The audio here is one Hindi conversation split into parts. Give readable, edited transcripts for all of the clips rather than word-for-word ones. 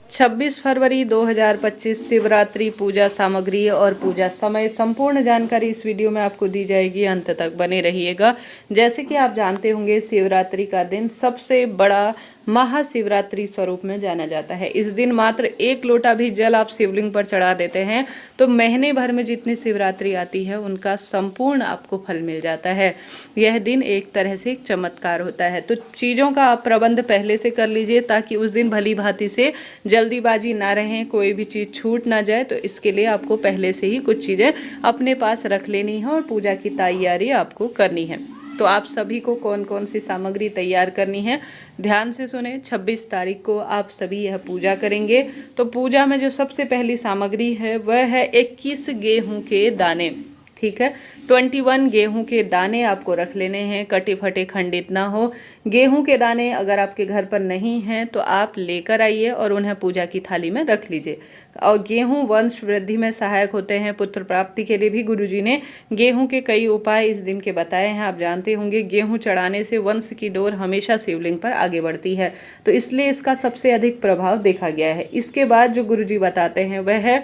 26 फरवरी 2025 शिवरात्रि पूजा सामग्री और पूजा समय संपूर्ण जानकारी इस वीडियो में आपको दी जाएगी। अंत तक बने रहिएगा। जैसे कि आप जानते होंगे, शिवरात्रि का दिन सबसे बड़ा महाशिवरात्रि स्वरूप में जाना जाता है। इस दिन मात्र 1 लोटा भी जल आप शिवलिंग पर चढ़ा देते हैं तो महीने भर में जितनी शिवरात्रि आती है उनका संपूर्ण आपको फल मिल जाता है। यह दिन एक तरह से एक चमत्कार होता है। तो चीज़ों का आप प्रबंध पहले से कर लीजिए ताकि उस दिन भली भांति से जल्दीबाजी ना रहें, कोई भी चीज़ छूट ना जाए। तो इसके लिए आपको पहले से ही कुछ चीज़ें अपने पास रख लेनी है और पूजा की तैयारी आपको करनी है। तो आप सभी को कौन कौन सी सामग्री तैयार करनी है ध्यान से सुने। 26 तारीख को आप सभी यह पूजा करेंगे। तो पूजा में जो सबसे पहली सामग्री है वह है 21 गेहूं के दाने। ठीक है, 21 गेहूं के दाने आपको रख लेने हैं, कटे फटे खंडित ना हो। गेहूं के दाने अगर आपके घर पर नहीं हैं तो आप लेकर आइए और उन्हें पूजा की थाली में रख लीजिए। और गेहूं वंश वृद्धि में सहायक होते हैं। पुत्र प्राप्ति के लिए भी गुरुजी ने गेहूं के कई उपाय इस दिन के बताए हैं। आप जानते होंगे, गेहूं चढ़ाने से वंश की डोर हमेशा शिवलिंग पर आगे बढ़ती है, तो इसलिए इसका सबसे अधिक प्रभाव देखा गया है। इसके बाद जो गुरुजी बताते हैं वह है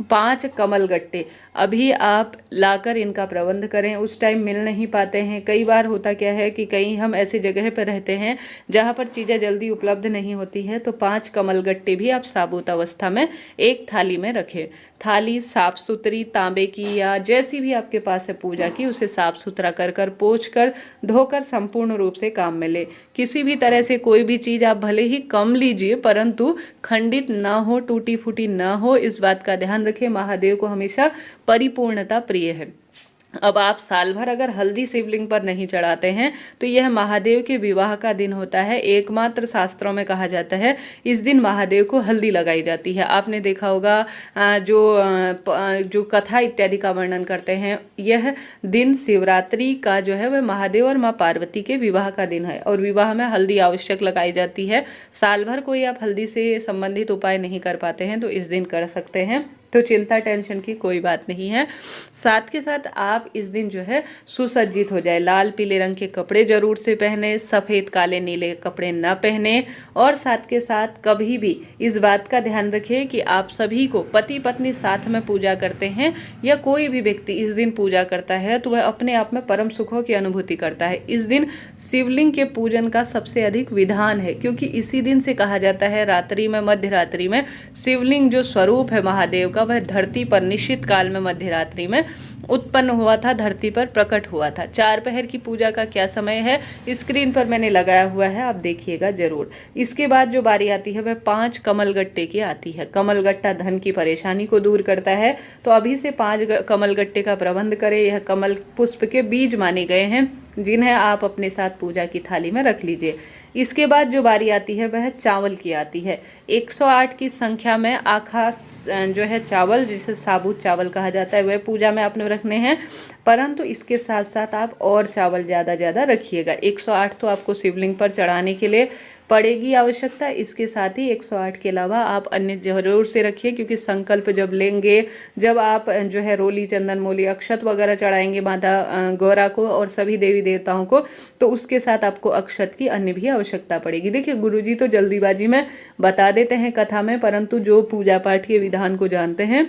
5 कमल गट्टे। अभी आप लाकर इनका प्रबंध करें। उस टाइम मिल नहीं पाते हैं। कई बार होता क्या है कि कहीं हम ऐसी जगह पर रहते हैं जहाँ पर चीज़ें जल्दी उपलब्ध नहीं होती है, तो 5 कमल गट्टे भी आप साबुत अवस्था में एक थाली में रखें। थाली साफ सुथरी तांबे की या जैसी भी आपके पास है पूजा की, उसे साफ सुथरा कर पोंछ कर धोकर संपूर्ण रूप से काम में ले। किसी भी तरह से कोई भी चीज़ आप भले ही कम लीजिए परंतु खंडित ना हो, टूटी फूटी ना हो, इस बात का ध्यान रखें। महादेव को हमेशा परिपूर्णता प्रिय है। अब आप साल भर अगर हल्दी शिवलिंग पर नहीं चढ़ाते हैं तो यह महादेव के विवाह का दिन होता है। एकमात्र शास्त्रों में कहा जाता है इस दिन महादेव को हल्दी लगाई जाती है। आपने देखा होगा जो कथा इत्यादि का वर्णन करते हैं, यह दिन शिवरात्रि का जो है वह महादेव और माँ पार्वती के विवाह का दिन है और विवाह में हल्दी आवश्यक लगाई जाती है। साल भर कोई आप हल्दी से संबंधित उपाय नहीं कर पाते हैं तो इस दिन कर सकते हैं, तो चिंता टेंशन की कोई बात नहीं है। साथ के साथ आप इस दिन जो है सुसज्जित हो जाए। लाल पीले रंग के कपड़े जरूर से पहने, सफ़ेद काले नीले कपड़े ना पहने। और साथ के साथ कभी भी इस बात का ध्यान रखें कि आप सभी को पति पत्नी साथ में पूजा करते हैं या कोई भी व्यक्ति इस दिन पूजा करता है तो वह अपने आप में परम सुखों की अनुभूति करता है। इस दिन शिवलिंग के पूजन का सबसे अधिक विधान है, क्योंकि इसी दिन से कहा जाता है रात्रि में, मध्य रात्रि में शिवलिंग जो स्वरूप है महादेव का वह धरती पर निश्चित काल में मध्य रात्रि में उत्पन्न हुआ था, धरती पर प्रकट हुआ था। 4 पहर की पूजा का क्या समय है स्क्रीन पर मैंने लगाया हुआ है, आप देखिएगा जरूर। इसके बाद जो बारी आती है वह 5 कमल गट्टे की आती है। कमल गट्टा धन की परेशानी को दूर करता है, तो अभी से 5 कमल गट्टे का प्रबंध करें। यह कमल पुष्प के बीज माने गए हैं जिन्हें आप अपने साथ पूजा की थाली में रख लीजिए। इसके बाद जो बारी आती है वह चावल की आती है। 108 की संख्या में आखा जो है चावल, जिसे साबुत चावल कहा जाता है, वह पूजा में आपने रखने हैं। परंतु इसके साथ साथ आप और चावल ज़्यादा रखिएगा। 108 तो आपको शिवलिंग पर चढ़ाने के लिए पड़ेगी आवश्यकता। इसके साथ ही 108 के अलावा आप अन्य जरूर से रखिए, क्योंकि संकल्प जब लेंगे, जब आप जो है रोली चंदन मोली अक्षत वगैरह चढ़ाएंगे माता गौरा को और सभी देवी देवताओं को, तो उसके साथ आपको अक्षत की अन्य भी आवश्यकता पड़ेगी। देखिए, गुरुजी तो जल्दीबाजी में बता देते हैं कथा में, परंतु जो पूजा पाठ के विधान को जानते हैं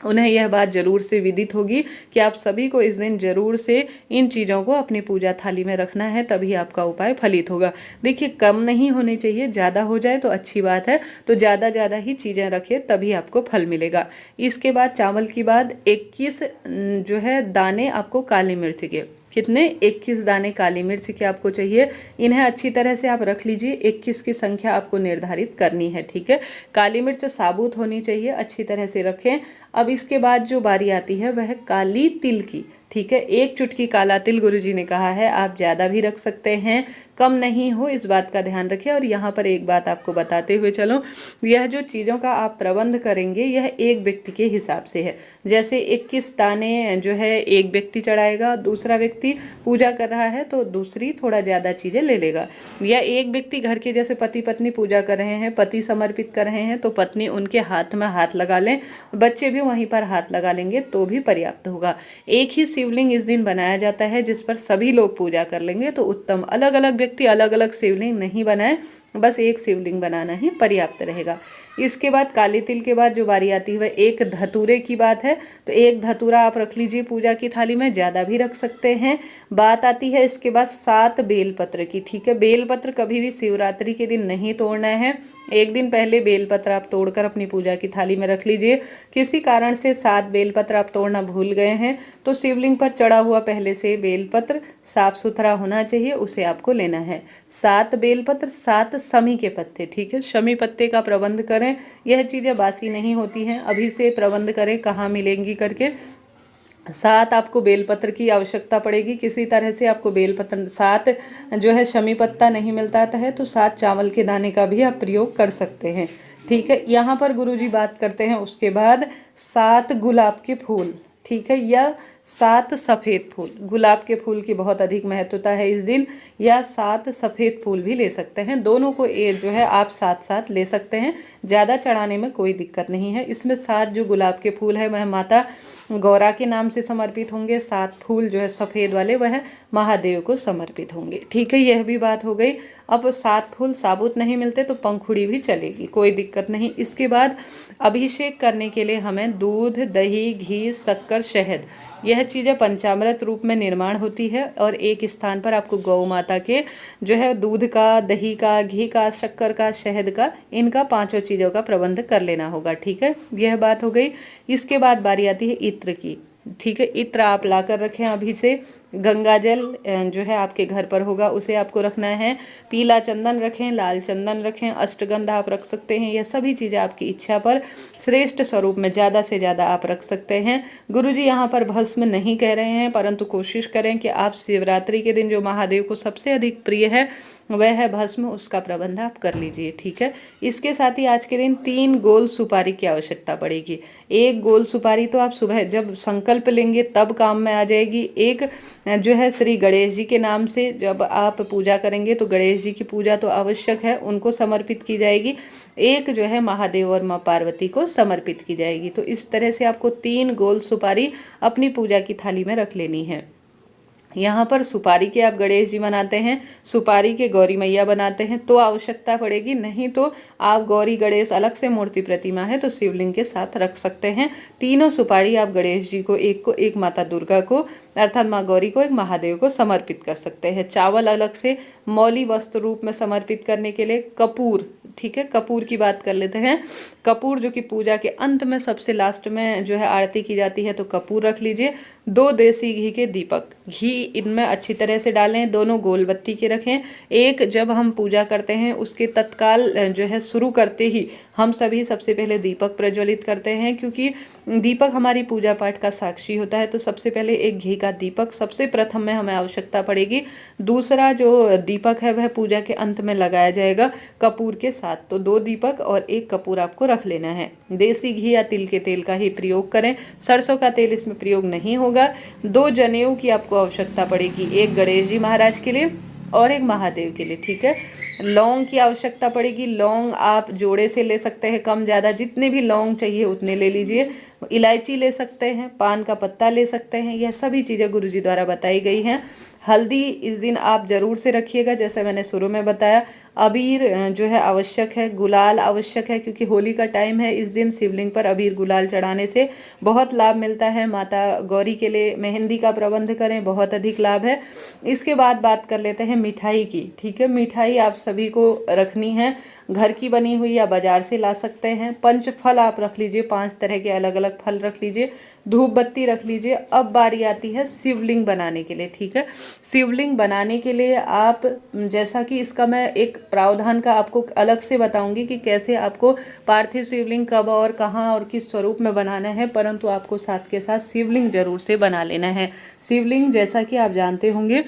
उन्हें यह बात जरूर से विदित होगी कि आप सभी को इस दिन जरूर से इन चीज़ों को अपनी पूजा थाली में रखना है, तभी आपका उपाय फलित होगा। देखिए, कम नहीं होनी चाहिए, ज़्यादा हो जाए तो अच्छी बात है, तो ज़्यादा ही चीज़ें रखें तभी आपको फल मिलेगा। इसके बाद चावल के बाद 21 जो है दाने आपको काली मिर्च के, कितने 21 दाने काली मिर्च के आपको चाहिए। इन्हें अच्छी तरह से आप रख लीजिए। 21 की संख्या आपको निर्धारित करनी है, ठीक है। काली मिर्च साबुत होनी चाहिए, अच्छी तरह से रखें। अब इसके बाद जो बारी आती है वह काली तिल की, ठीक है। 1 चुटकी काला तिल गुरुजी ने कहा है, आप ज़्यादा भी रख सकते हैं, कम नहीं हो, इस बात का ध्यान रखें। और यहाँ पर एक बात आपको बताते हुए चलो, यह जो चीज़ों का आप प्रबंध करेंगे यह एक व्यक्ति के हिसाब से है। जैसे 21 दाने जो है एक व्यक्ति चढ़ाएगा, दूसरा व्यक्ति पूजा कर रहा है तो दूसरी थोड़ा ज़्यादा चीज़ें ले लेगा। या एक व्यक्ति घर के, जैसे पति पत्नी पूजा कर रहे हैं, पति समर्पित कर रहे हैं, तो पत्नी उनके हाथ में हाथ लगा लें, बच्चे भी वहीं पर हाथ लगा लेंगे तो भी पर्याप्त होगा। एक ही शिवलिंग इस दिन बनाया जाता है जिस पर सभी लोग पूजा कर लेंगे तो उत्तम। अलग अलग व्यक्ति अलग अलग शिवलिंग नहीं बनाए, बस एक शिवलिंग बनाना ही पर्याप्त रहेगा। इसके बाद काली तिल के बाद जो बारी आती है वह एक धतूरे की बात है, तो एक धतूरा आप रख लीजिए पूजा की थाली में, ज़्यादा भी रख सकते हैं। बात आती है इसके बाद 7 बेलपत्र की, ठीक है। बेलपत्र कभी भी शिवरात्रि के दिन नहीं तोड़ना है, एक दिन पहले बेलपत्र आप तोड़कर अपनी पूजा की थाली में रख लीजिए। किसी कारण से 7 बेलपत्र आप तोड़ना भूल गए हैं तो शिवलिंग पर चढ़ा हुआ पहले से बेलपत्र साफ सुथरा होना चाहिए, उसे आपको लेना है। 7 बेलपत्र, 7 शमी के पत्ते, ठीक है। शमी पत्ते का प्रबंध करें, यह चीज़ें बासी नहीं होती हैं, अभी से प्रबंध करें कहाँ मिलेंगी करके। 7 आपको बेलपत्र की आवश्यकता पड़ेगी, किसी तरह से आपको बेलपत्र 7 जो है शमी पत्ता नहीं मिलता है तो 7 चावल के दाने का भी आप प्रयोग कर सकते हैं, ठीक है। यहाँ पर गुरुजी बात करते हैं उसके बाद 7 गुलाब के फूल, ठीक है, या 7 सफ़ेद फूल। गुलाब के फूल की बहुत अधिक महत्वता है इस दिन, या 7 सफ़ेद फूल भी ले सकते हैं, दोनों को जो है आप साथ साथ ले सकते हैं, ज़्यादा चढ़ाने में कोई दिक्कत नहीं है। इसमें 7 जो गुलाब के फूल है वह माता गौरा के नाम से समर्पित होंगे, 7 फूल जो है सफ़ेद वाले वह महादेव को समर्पित होंगे, ठीक है। यह भी बात हो गई। अब 7 फूल साबुत नहीं मिलते तो पंखुड़ी भी चलेगी, कोई दिक्कत नहीं। इसके बाद अभिषेक करने के लिए हमें दूध, दही, घी, शक्कर, शहद, यह चीज़ें पंचामृत रूप में निर्माण होती है, और एक स्थान पर आपको गौ माता के जो है दूध का, दही का, घी का, शक्कर का, शहद का, इनका 5 चीज़ों का प्रबंध कर लेना होगा, ठीक है। यह बात हो गई। इसके बाद बारी आती है इत्र की, ठीक है। इत्र आप ला कर रखें अभी से। गंगा जल जो है आपके घर पर होगा उसे आपको रखना है। पीला चंदन रखें, लाल चंदन रखें, अष्टगंध आप रख सकते हैं, यह सभी चीज़ें आपकी इच्छा पर श्रेष्ठ स्वरूप में ज़्यादा से ज़्यादा आप रख सकते हैं। गुरुजी यहाँ पर भस्म नहीं कह रहे हैं, परंतु कोशिश करें कि आप शिवरात्रि के दिन जो महादेव को सबसे अधिक प्रिय है वह है भस्म, उसका प्रबंध आप कर लीजिए, ठीक है। इसके साथ ही आज के दिन 3 गोल सुपारी की आवश्यकता पड़ेगी। एक गोल सुपारी तो आप सुबह जब संकल्प लेंगे तब काम में आ जाएगी। एक जो है श्री गणेश जी के नाम से जब आप पूजा करेंगे तो गणेश जी की पूजा तो आवश्यक है, उनको समर्पित की जाएगी। एक जो है महादेव और माँ पार्वती को समर्पित की जाएगी। तो इस तरह से आपको 3 गोल सुपारी अपनी पूजा की थाली में रख लेनी है। यहाँ पर सुपारी के आप गणेश जी बनाते हैं, सुपारी के गौरी मैया बनाते हैं तो आवश्यकता पड़ेगी, नहीं तो आप गौरी गणेश अलग से मूर्ति प्रतिमा है तो शिवलिंग के साथ रख सकते हैं। तीनों सुपारी आप गणेश जी को एक माता दुर्गा को अर्थात माँ गौरी को, एक महादेव को समर्पित कर सकते हैं। चावल अलग से मौली वस्त्र रूप में समर्पित करने के लिए कपूर, ठीक है, कपूर की बात कर लेते हैं। कपूर जो कि पूजा के अंत में सबसे लास्ट में जो है आरती की जाती है तो कपूर रख लीजिए। 2 देसी घी के दीपक, घी इनमें अच्छी तरह से डालें, दोनों गोल बत्ती के रखें। एक जब हम पूजा करते हैं उसके तत्काल जो है शुरू करते ही हम सभी सबसे पहले दीपक प्रज्वलित करते हैं, क्योंकि दीपक हमारी पूजा पाठ का साक्षी होता है। तो सबसे पहले एक घी का दीपक सबसे प्रथम में हमें आवश्यकता पड़ेगी। दूसरा जो दीपक है वह पूजा के अंत में लगाया जाएगा कपूर के साथ। तो 2 दीपक और 1 कपूर आपको रख लेना है। देसी घी या तिल के तेल का ही प्रयोग करें, सरसों का तेल इसमें प्रयोग नहीं होगा। 2 जनेऊ की आपको आवश्यकता पड़ेगी, एक गणेश जी महाराज के लिए और एक महादेव के लिए, ठीक है। लौंग की आवश्यकता पड़ेगी, लौंग आप जोड़े से ले सकते हैं, कम ज़्यादा जितने भी लौंग चाहिए उतने ले लीजिए। इलायची ले सकते हैं, पान का पत्ता ले सकते हैं, यह सभी चीज़ें गुरुजी द्वारा बताई गई हैं। हल्दी इस दिन आप ज़रूर से रखिएगा, जैसे मैंने शुरू में बताया। अबीर जो है आवश्यक है, गुलाल आवश्यक है, क्योंकि होली का टाइम है। इस दिन शिवलिंग पर अबीर गुलाल चढ़ाने से बहुत लाभ मिलता है। माता गौरी के लिए मेहंदी का प्रबंध करें, बहुत अधिक लाभ है। इसके बाद बात कर लेते हैं मिठाई की, ठीक है। मिठाई आप सभी को रखनी है, घर की बनी हुई या बाजार से ला सकते हैं। 5 फल आप रख लीजिए, 5 तरह के अलग अलग फल रख लीजिए, धूप बत्ती रख लीजिए। अब बारी आती है शिवलिंग बनाने के लिए, ठीक है। शिवलिंग बनाने के लिए आप, जैसा कि इसका मैं एक प्रावधान का आपको अलग से बताऊंगी कि कैसे आपको पार्थिव शिवलिंग कब और कहाँ और किस स्वरूप में बनाना है, परंतु आपको साथ के साथ शिवलिंग जरूर से बना लेना है। शिवलिंग जैसा कि आप जानते होंगे,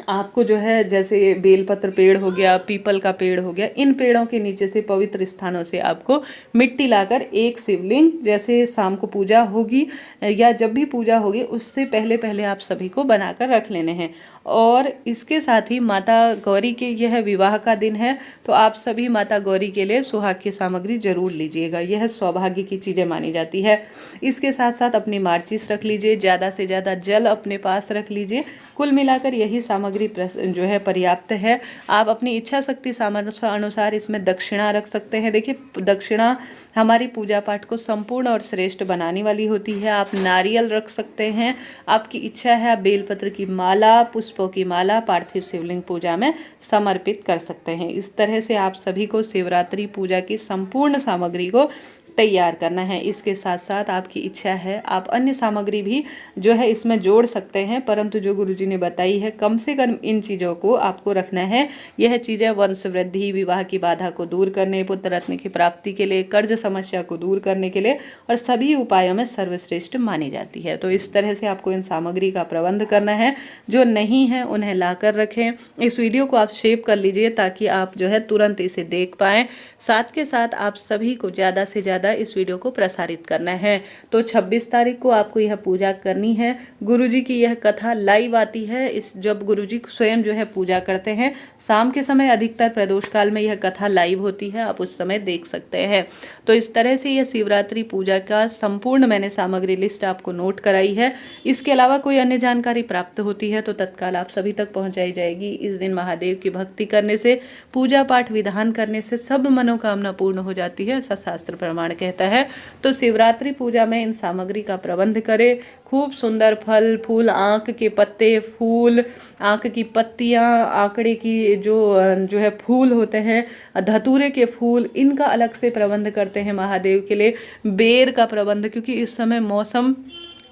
आपको जो है जैसे बेलपत्र पेड़ हो गया, पीपल का पेड़ हो गया, इन पेड़ों के नीचे से पवित्र स्थानों से आपको मिट्टी लाकर एक शिवलिंग, जैसे शाम को पूजा होगी या जब भी पूजा होगी उससे पहले पहले आप सभी को बनाकर रख लेने हैं। और इसके साथ ही माता गौरी के यह विवाह का दिन है, तो आप सभी माता गौरी के लिए सुहाग की सामग्री जरूर लीजिएगा, यह सौभाग्य की चीज़ें मानी जाती है। इसके साथ साथ अपनी माचिस रख लीजिए, ज़्यादा से ज़्यादा जल अपने पास रख लीजिए। कुल मिलाकर यही सामग्री जो है पर्याप्त है। आप अपनी इच्छा शक्ति सामर्थ्य अनुसार इसमें दक्षिणा रख सकते हैं। देखिए, दक्षिणा हमारी पूजा पाठ को संपूर्ण और श्रेष्ठ बनाने वाली होती है। आप नारियल रख सकते हैं, आपकी इच्छा है। आप बेलपत्र की माला, पुष्पों की माला पार्थिव शिवलिंग पूजा में समर्पित कर सकते हैं। इस तरह से आप सभी को शिवरात्रि पूजा की संपूर्ण सामग्री को तैयार करना है। इसके साथ साथ आपकी इच्छा है आप अन्य सामग्री भी जो है इसमें जोड़ सकते हैं, परंतु जो गुरुजी ने बताई है कम से कम इन चीज़ों को आपको रखना है। यह चीज़ें वंश वृद्धि, विवाह की बाधा को दूर करने, पुत्र रत्न की प्राप्ति के लिए, कर्ज समस्या को दूर करने के लिए और सभी उपायों में सर्वश्रेष्ठ मानी जाती है। तो इस तरह से आपको इन सामग्री का प्रबंध करना है। जो नहीं है उन्हें ला कर रखें। इस वीडियो को आप सेव कर लीजिए ताकि आप जो है तुरंत इसे देख पाएँ। साथ के साथ आप सभी को ज़्यादा से ज़्यादा इस वीडियो को प्रसारित करना है। तो 26 तारीख को आपको यह पूजा करनी है। गुरुजी की यह कथा लाइव आती है। इस जब गुरुजी स्वयं जो है पूजा करते हैं, शाम के समय अधिकतर प्रदोष काल में यह कथा लाइव होती है, आप उस समय देख सकते हैं। तो इस तरह से यह शिवरात्रि पूजा का संपूर्ण मैंने सामग्री लिस्ट आपको नोट कराई है। इसके अलावा कोई अन्य जानकारी प्राप्त होती है तो तत्काल आप सभी तक पहुंचाई जाएगी। इस दिन महादेव की भक्ति करने से, पूजा पाठ विधान करने से सब मनोकामना पूर्ण हो जाती है, ऐसा शास्त्र प्रमाण कहता है। तो शिवरात्रि पूजा में इन सामग्री का प्रबंध करें। खूब सुंदर फल फूल, आँख के पत्ते, फूल, आँख की पत्तियाँ, आंकड़े की जो है फूल होते हैं, धतूरे के फूल, इनका अलग से प्रबंध करते हैं महादेव के लिए। बेर का प्रबंध, क्योंकि इस समय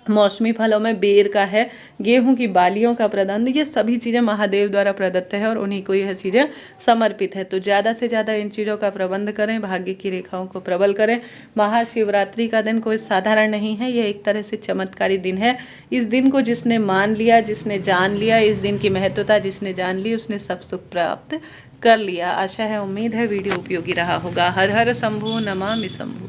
मौसमी फलों में बेर का है। गेहूं की बालियों का प्रबंध, ये सभी चीज़ें महादेव द्वारा प्रदत्त है और उन्हीं को यह चीज़ें समर्पित है। तो ज़्यादा से ज़्यादा इन चीज़ों का प्रबंध करें, भाग्य की रेखाओं को प्रबल करें। महाशिवरात्रि का दिन कोई साधारण नहीं है, यह एक तरह से चमत्कारी दिन है। इस दिन को जिसने मान लिया, जिसने जान लिया, इस दिन की महत्वता जिसने जान ली, उसने सब सुख प्राप्त कर लिया। आशा है, उम्मीद है वीडियो उपयोगी रहा होगा। हर हर शंभु, नमामि शंभु।